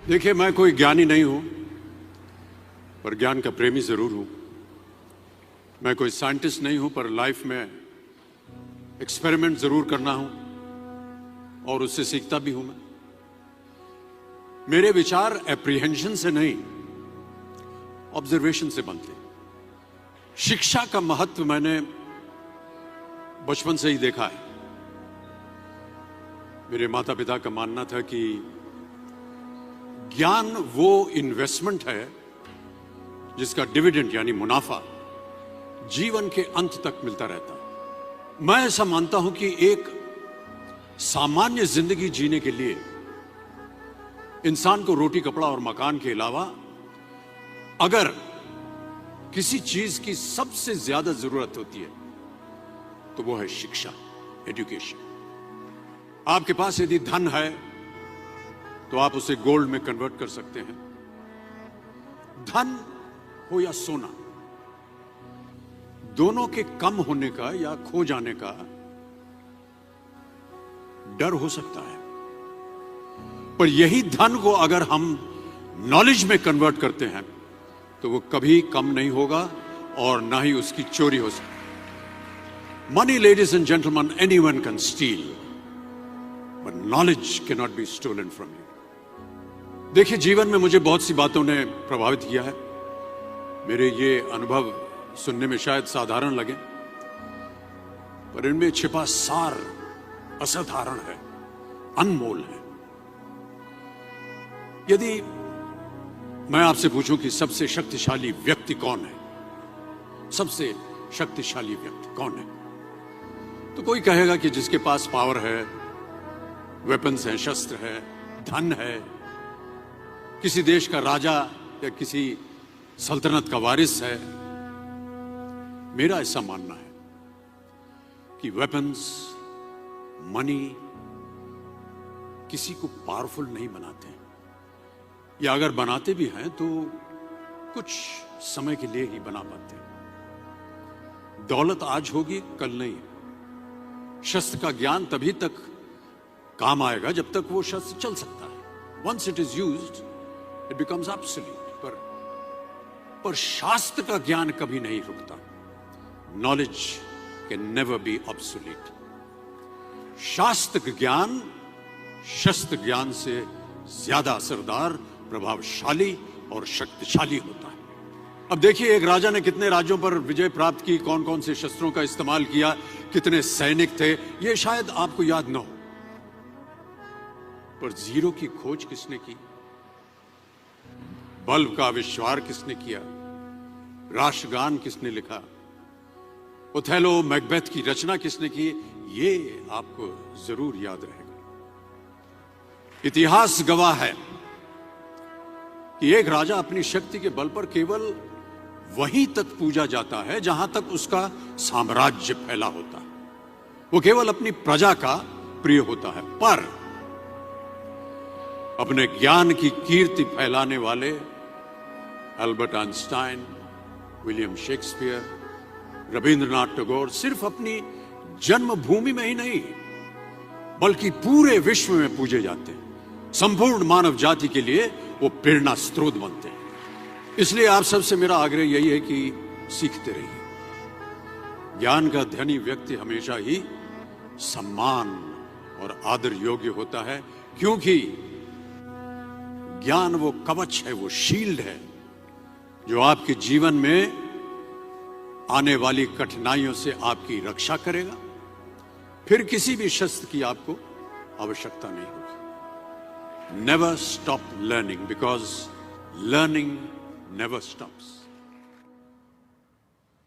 देखिए, मैं कोई ज्ञानी नहीं हूं, पर ज्ञान का प्रेमी जरूर हूं। मैं कोई साइंटिस्ट नहीं हूं, पर लाइफ में एक्सपेरिमेंट जरूर करना हूं और उससे सीखता भी हूं। मैं मेरे विचार एप्रीहेंशन से नहीं, ऑब्जर्वेशन से बनते। शिक्षा का महत्व मैंने बचपन से ही देखा है। मेरे माता पिता का मानना था कि ज्ञान वो इन्वेस्टमेंट है जिसका डिविडेंड यानी मुनाफा जीवन के अंत तक मिलता रहता है। मैं ऐसा मानता हूं कि एक सामान्य जिंदगी जीने के लिए इंसान को रोटी कपड़ा और मकान के अलावा अगर किसी चीज की सबसे ज्यादा जरूरत होती है तो वो है शिक्षा, एजुकेशन। आपके पास यदि धन है तो आप उसे गोल्ड में कन्वर्ट कर सकते हैं। धन हो या सोना, दोनों के कम होने का या खो जाने का डर हो सकता है, पर यही धन को अगर हम नॉलेज में कन्वर्ट करते हैं तो वो कभी कम नहीं होगा और ना ही उसकी चोरी हो सकती। Money, ladies and gentleman, anyone can steal, but knowledge can not be stolen from you. देखिए, जीवन में मुझे बहुत सी बातों ने प्रभावित किया है। मेरे ये अनुभव सुनने में शायद साधारण लगे, पर इनमें छिपा सार असाधारण है, अनमोल है। यदि मैं आपसे पूछूं कि सबसे शक्तिशाली व्यक्ति कौन है, सबसे शक्तिशाली व्यक्ति कौन है, तो कोई कहेगा कि जिसके पास पावर है, वेपन्स हैं, शस्त्र है, धन है, किसी देश का राजा या किसी सल्तनत का वारिस है। मेरा ऐसा मानना है कि वेपन्स, मनी किसी को पावरफुल नहीं बनाते, या अगर बनाते भी हैं तो कुछ समय के लिए ही बना पाते हैं। दौलत आज होगी, कल नहीं। शस्त्र का ज्ञान तभी तक काम आएगा जब तक वो शस्त्र चल सकता है। Once it is used it becomes absolute. पर शास्त्र का ज्ञान कभी नहीं रुकता। Knowledge can never be obsolete. शास्त्र ज्ञान शस्त्र ज्ञान से ज्यादा असरदार, प्रभावशाली और शक्तिशाली होता है। अब देखिए, एक राजा ने कितने राज्यों पर विजय प्राप्त की, कौन कौन से शस्त्रों का इस्तेमाल किया, कितने सैनिक थे, यह शायद आपको याद न हो, पर जीरो की खोज किसने की, बल्ब का आविष्कार किसने किया, राष्ट्रगान किसने लिखा, ओथेलो, मैकबेथ की रचना किसने की, ये आपको जरूर याद रहेगा। इतिहास गवाह है कि एक राजा अपनी शक्ति के बल पर केवल वहीं तक पूजा जाता है जहां तक उसका साम्राज्य फैला होता है। वो केवल अपनी प्रजा का प्रिय होता है। पर अपने ज्ञान की कीर्ति फैलाने वाले Albert Einstein, William Shakespeare, Rabindranath Tagore सिर्फ अपनी जन्मभूमि में ही नहीं बल्कि पूरे विश्व में पूजे जाते हैं। संपूर्ण मानव जाति के लिए वो प्रेरणा स्रोत बनते हैं। इसलिए आप सबसे मेरा आग्रह यही है कि सीखते रहिए। ज्ञान का धनी व्यक्ति हमेशा ही सम्मान और आदर योग्य होता है, क्योंकि ज्ञान वो कवच है, वो शील्ड है जो आपके जीवन में आने वाली कठिनाइयों से आपकी रक्षा करेगा। फिर किसी भी शस्त्र की आपको आवश्यकता नहीं होगी। Never stop learning, because learning never stops.